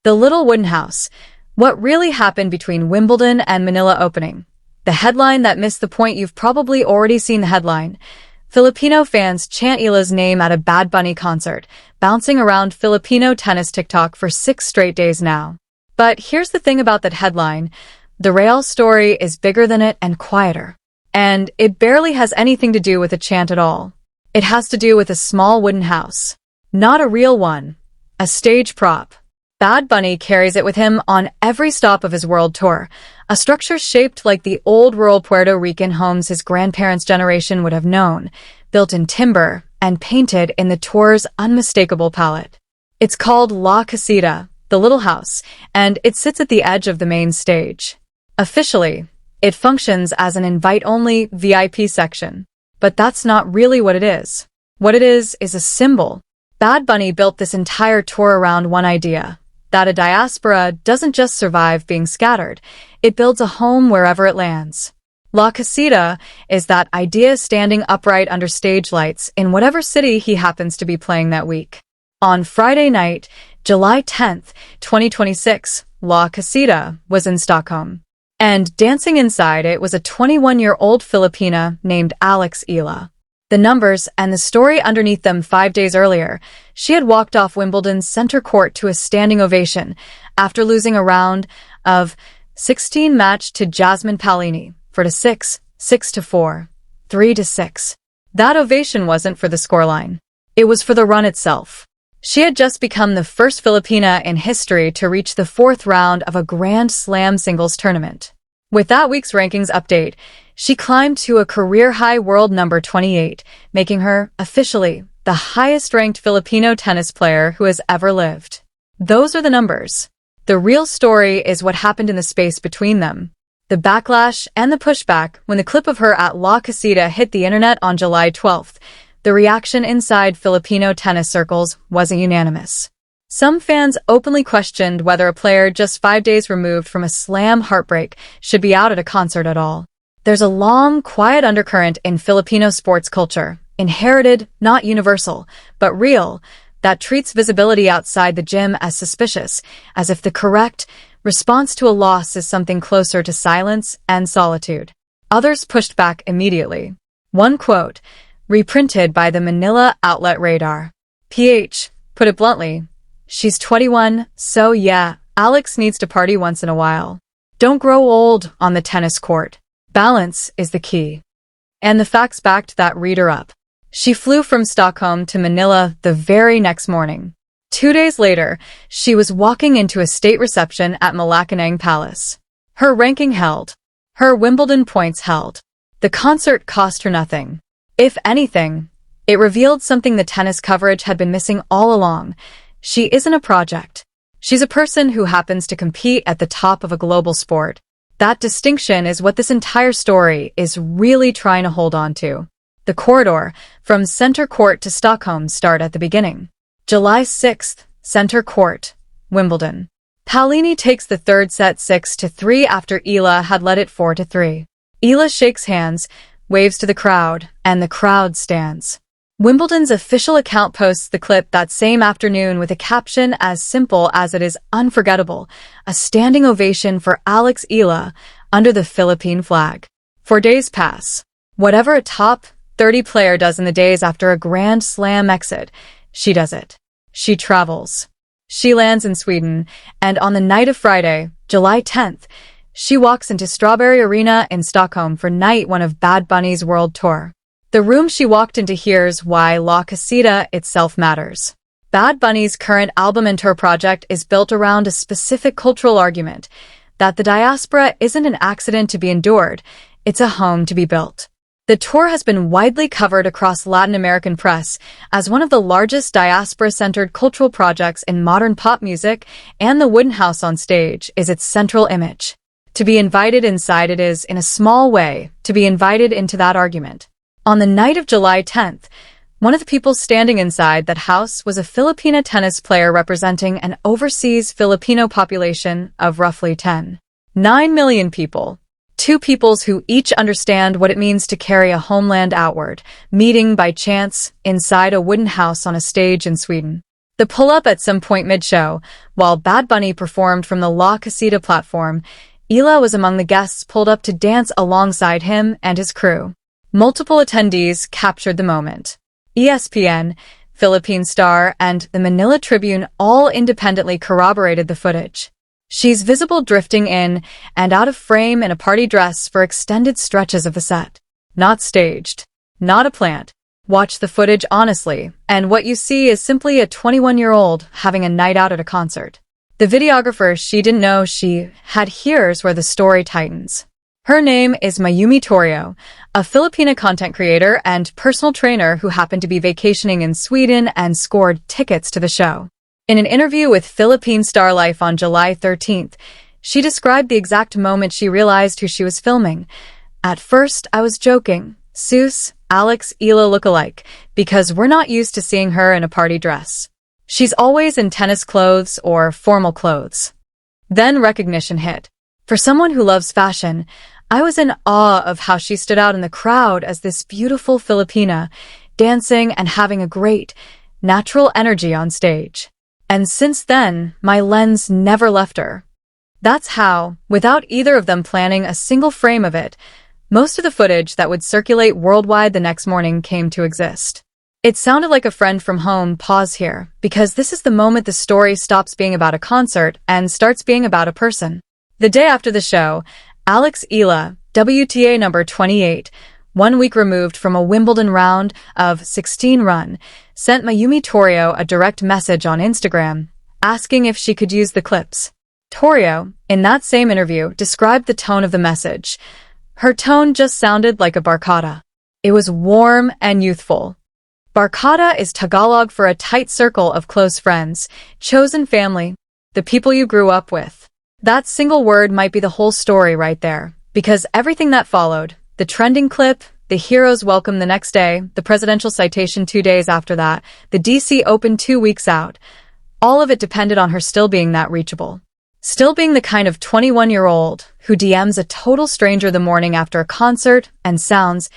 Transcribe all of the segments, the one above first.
The Little Wooden House. What really happened between Wimbledon and Manila opening? The headline that missed the point. You've probably already seen the headline. Filipino fans chant Eala's name at a Bad Bunny concert, bouncing around Filipino tennis TikTok for 6 straight days now. But here's the thing about that headline. The real story is bigger than it and quieter. And it barely has anything to do with a chant at all. It has to do with a small wooden house. Not a real one. A stage prop. Bad Bunny carries it with him on every stop of his world tour, a structure shaped like the old rural Puerto Rican homes his grandparents' generation would have known, built in timber and painted in the tour's unmistakable palette. It's called La Casita, the Little House, and it sits at the edge of the main stage. Officially, it functions as an invite-only VIP section, but that's not really what it is. What it is a symbol. Bad Bunny built this entire tour around one idea, that a diaspora doesn't just survive being scattered, it builds a home wherever it lands. La Casita is that idea standing upright under stage lights in whatever city he happens to be playing that week. On Friday night, July 10th, 2026, La Casita was in Stockholm. And dancing inside it was a 21-year-old Filipina named Alex Eala. The numbers and the story underneath them. 5 days earlier, she had walked off Wimbledon's center court to a standing ovation after losing a round of 16 match to Jasmine Paolini, 4-6, 6-4, 3-6. That ovation wasn't for the scoreline. It was for the run itself. She had just become the first Filipina in history to reach the 4th round of a Grand Slam singles tournament. With that week's rankings update, she climbed to a career-high world number 28, making her, officially, the highest-ranked Filipino tennis player who has ever lived. Those are the numbers. The real story is what happened in the space between them. The backlash and the pushback when the clip of her at La Casita hit the internet on July 12th. The reaction inside Filipino tennis circles wasn't unanimous. Some fans openly questioned whether a player just 5 days removed from a slam heartbreak should be out at a concert at all. There's a long, quiet undercurrent in Filipino sports culture, inherited, not universal, but real, that treats visibility outside the gym as suspicious, as if the correct response to a loss is something closer to silence and solitude. Others pushed back immediately. One quote, reprinted by the Manila outlet Radar. PH, put it bluntly, she's 21, so yeah, Alex needs to party once in a while. Don't grow old on the tennis court. Balance is the key. And the facts backed that reader up. She flew from Stockholm to Manila the very next morning. 2 days later, she was walking into a state reception at Malacanang Palace. Her ranking held. Her Wimbledon points held. The concert cost her nothing. If anything, it revealed something the tennis coverage had been missing all along. She isn't a project. She's a person who happens to compete at the top of a global sport. That distinction is what this entire story is really trying to hold on to. The corridor, from center court to Stockholm, start at the beginning. July 6th, center court, Wimbledon. Paolini takes the third set 6-3 after Eala had led it 4-3. Eala shakes hands, waves to the crowd, and the crowd stands. Wimbledon's official account posts the clip that same afternoon with a caption as simple as it is unforgettable, a standing ovation for Alex Eala under the Philippine flag. 4 days pass. Whatever a top 30 player does in the days after a Grand Slam exit, she does it. She travels. She lands in Sweden, and on the night of Friday, July 10th, she walks into Strawberry Arena in Stockholm for night 1 of Bad Bunny's world tour. The room she walked into here's why La Casita itself matters. Bad Bunny's current album and tour project is built around a specific cultural argument, that the diaspora isn't an accident to be endured, it's a home to be built. The tour has been widely covered across Latin American press as one of the largest diaspora-centered cultural projects in modern pop music, and the wooden house on stage is its central image. To be invited inside it is, in a small way, to be invited into that argument. On the night of July 10th, one of the people standing inside that house was a Filipina tennis player representing an overseas Filipino population of roughly 9 million people. 2 peoples who each understand what it means to carry a homeland outward, meeting by chance inside a wooden house on a stage in Sweden. The pull-up at some point mid-show, while Bad Bunny performed from the La Casita platform, Eala was among the guests pulled up to dance alongside him and his crew. Multiple attendees captured the moment. ESPN, Philippine Star, and the Manila Tribune all independently corroborated the footage. She's visible drifting in and out of frame in a party dress for extended stretches of the set. Not staged. Not a plant. Watch the footage honestly, and what you see is simply a 21-year-old having a night out at a concert. The videographer she didn't know she had. Here's where the story tightens. Her name is Mayumi Torio, a Filipina content creator and personal trainer who happened to be vacationing in Sweden and scored tickets to the show. In an interview with Philippine Star Life on July 13th, she described the exact moment she realized who she was filming. At first, I was joking. Sus, Alex Eala lookalike, because we're not used to seeing her in a party dress. She's always in tennis clothes or formal clothes. Then recognition hit. For someone who loves fashion, I was in awe of how she stood out in the crowd as this beautiful Filipina, dancing and having a great, natural energy on stage. And since then, my lens never left her. That's how, without either of them planning a single frame of it, most of the footage that would circulate worldwide the next morning came to exist. It sounded like a friend from home. Pause here, because this is the moment the story stops being about a concert and starts being about a person. The day after the show, Alex Eala, WTA number 28, 1 week removed from a Wimbledon round of 16 run, sent Mayumi Torio a direct message on Instagram, asking if she could use the clips. Torio, in that same interview, described the tone of the message. Her tone just sounded like a barkada. It was warm and youthful. Barkada is Tagalog for a tight circle of close friends, chosen family, the people you grew up with. That single word might be the whole story right there, because everything that followed, the trending clip, the hero's welcome the next day, the presidential citation 2 days after that, the DC Open 2 weeks out, all of it depended on her still being that reachable. Still being the kind of 21-year-old who DMs a total stranger the morning after a concert and sounds,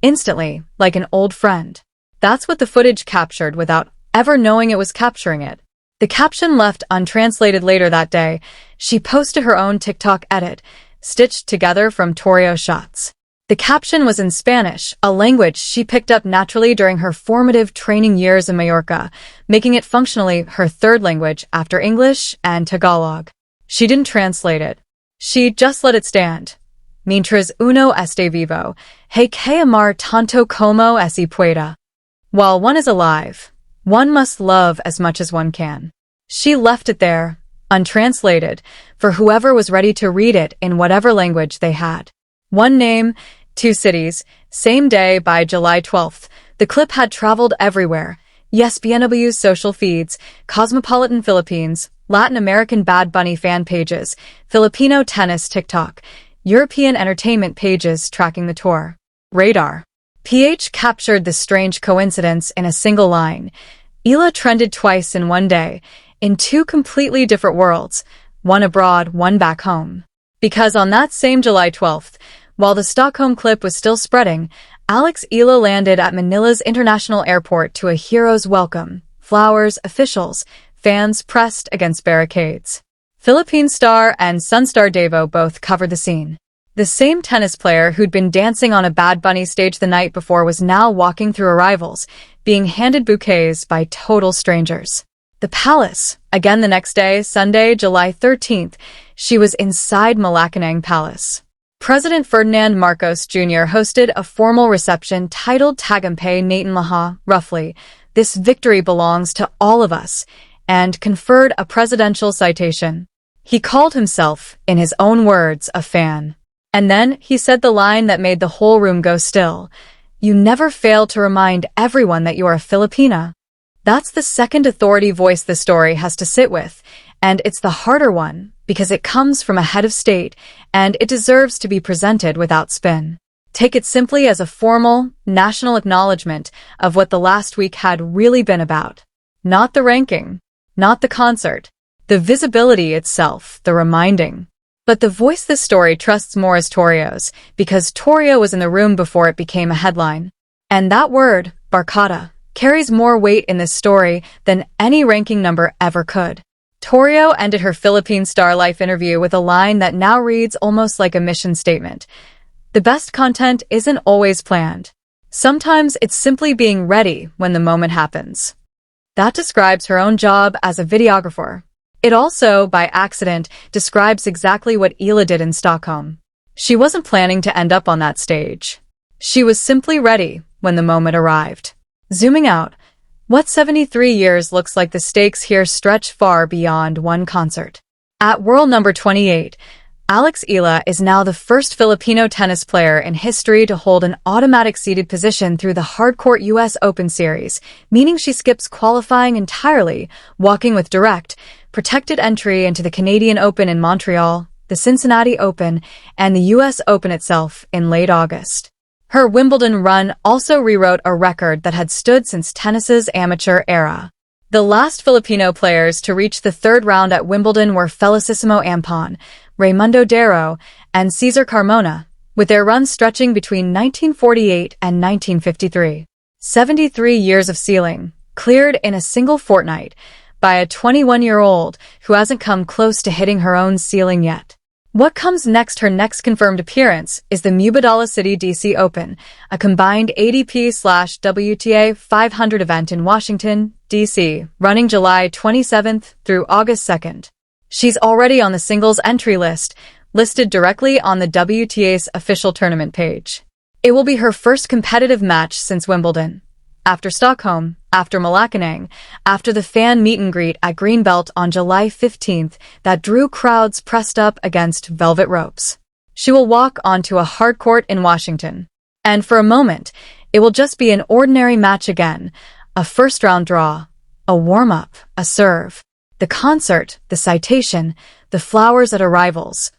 instantly, like an old friend. That's what the footage captured without ever knowing it was capturing it. The caption left untranslated later that day. She posted her own TikTok edit, stitched together from Torio shots. The caption was in Spanish, a language she picked up naturally during her formative training years in Mallorca, making it functionally her third language after English and Tagalog. She didn't translate it. She just let it stand. Mientras uno esté vivo, hay que amar tanto como se pueda. While one is alive, one must love as much as one can. She left it there, untranslated, for whoever was ready to read it in whatever language they had. One name, 2 cities, same day. By July 12th, the clip had traveled everywhere. ESPNW's social feeds, Cosmopolitan Philippines, Latin American Bad Bunny fan pages, Filipino tennis TikTok, European entertainment pages tracking the tour. Radar. PH captured the strange coincidence in a single line. Eala trended twice in one day, in 2 completely different worlds, one abroad, one back home. Because on that same July 12th, while the Stockholm clip was still spreading, Alex Eala landed at Manila's international airport to a hero's welcome. Flowers, officials, fans pressed against barricades. Philippine Star and Sunstar Devo both covered the scene. The same tennis player who'd been dancing on a Bad Bunny stage the night before was now walking through arrivals, being handed bouquets by total strangers. The Palace. Again the next day, Sunday, July 13th, she was inside Malacanang Palace. President Ferdinand Marcos Jr. hosted a formal reception titled Tagumpay Natin Lahat, roughly, "This victory belongs to all of us," and conferred a presidential citation. He called himself, in his own words, a fan. And then he said the line that made the whole room go still. "You never fail to remind everyone that you are a Filipina." That's the second authority voice the story has to sit with, and it's the harder one, because it comes from a head of state, and it deserves to be presented without spin. Take it simply as a formal, national acknowledgement of what the last week had really been about. Not the ranking, not the concert, the visibility itself, the reminding. But the voice this story trusts more is Torio's, because Torio was in the room before it became a headline. And that word, barkada, carries more weight in this story than any ranking number ever could. Torrio ended her Philippine Star Life interview with a line that now reads almost like a mission statement. The best content isn't always planned. Sometimes it's simply being ready when the moment happens. That describes her own job as a videographer. It also, by accident, describes exactly what Eala did in Stockholm. She wasn't planning to end up on that stage. She was simply ready when the moment arrived. Zooming out, what 73 years looks like the stakes here stretch far beyond one concert. At world number 28, Alex Eala is now the first Filipino tennis player in history to hold an automatic seeded position through the hardcourt US Open Series, meaning she skips qualifying entirely, walking with direct, protected entry into the Canadian Open in Montreal, the Cincinnati Open, and the US Open itself in late August. Her Wimbledon run also rewrote a record that had stood since tennis's amateur era. The last Filipino players to reach the third round at Wimbledon were Felicissimo Ampon, Raimundo Darro, and Cesar Carmona, with their runs stretching between 1948 and 1953. 73 years of ceiling, cleared in a single fortnight, by a 21-year-old who hasn't come close to hitting her own ceiling yet. What comes next? Her next confirmed appearance is the Mubadala City DC Open, a combined ATP/WTA 500 event in Washington, D.C., running July 27th through August 2nd. She's already on the singles entry list, listed directly on the WTA's official tournament page. It will be her first competitive match since Wimbledon. After Stockholm, after Malacanang, after the fan meet and greet at Greenbelt on July 15th that drew crowds pressed up against velvet ropes. She will walk onto a hard court in Washington. And for a moment, it will just be an ordinary match again, a first-round draw, a warm-up, a serve. The concert, the citation, the flowers at arrivals,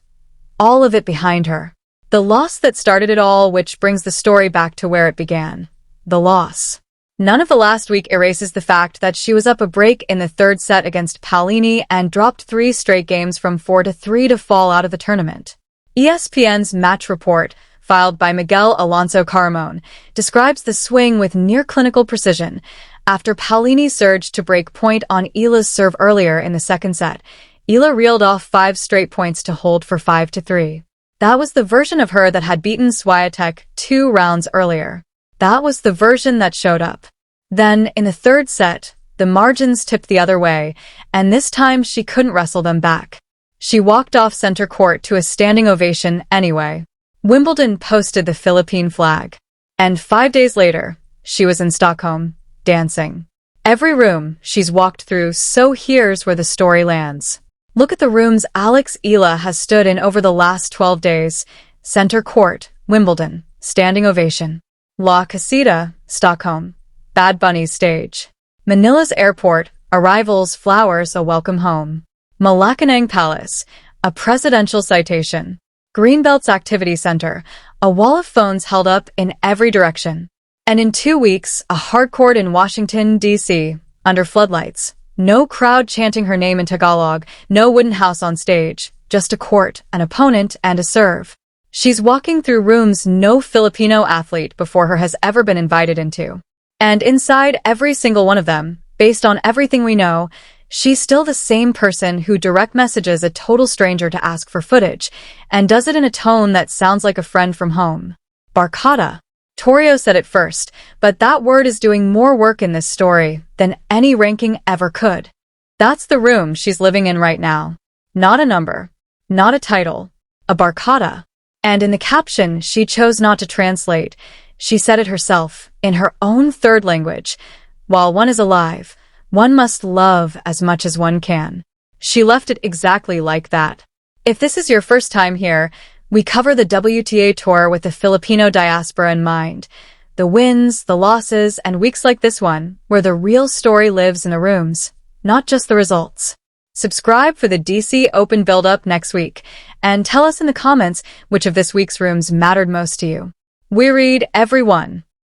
all of it behind her. The loss that started it all, which brings the story back to where it began. The loss. None of the last week erases the fact that she was up a break in the third set against Paolini and dropped 3 straight games from 4-3 to fall out of the tournament. ESPN's match report, filed by Miguel Alonso Carmon, describes the swing with near-clinical precision. After Paolini surged to break point on Eala's serve earlier in the second set, Eala reeled off 5 straight points to hold for 5-3. That was the version of her that had beaten Swiatek 2 rounds earlier. That was the version that showed up. Then, in the third set, the margins tipped the other way, and this time she couldn't wrestle them back. She walked off center court to a standing ovation anyway. Wimbledon posted the Philippine flag. And 5 days later, she was in Stockholm, dancing. Every room she's walked through, so here's where the story lands. Look at the rooms Alex Eala has stood in over the last 12 days. Center court, Wimbledon, standing ovation. La Casita, Stockholm, Bad Bunny's stage. Manila's airport, arrivals, flowers, a welcome home. Malacanang Palace, a presidential citation. Greenbelt's activity center, a wall of phones held up in every direction. And in 2 weeks, a hard court in Washington, D.C., under floodlights. No crowd chanting her name in Tagalog, no wooden house on stage, just a court, an opponent, and a serve. She's walking through rooms no Filipino athlete before her has ever been invited into. And inside every single one of them, based on everything we know, she's still the same person who direct messages a total stranger to ask for footage, and does it in a tone that sounds like a friend from home. Barkada. Torrio said it first, but that word is doing more work in this story than any ranking ever could. That's the room she's living in right now. Not a number. Not a title. A barkada. And in the caption, she chose not to translate. She said it herself, in her own third language. While one is alive, one must love as much as one can. She left it exactly like that. If this is your first time here, we cover the WTA Tour with the Filipino diaspora in mind. The wins, the losses, and weeks like this one, where the real story lives in the rooms, not just the results. Subscribe for the DC Open build-up next week, and tell us in the comments which of this week's rooms mattered most to you. We read every one.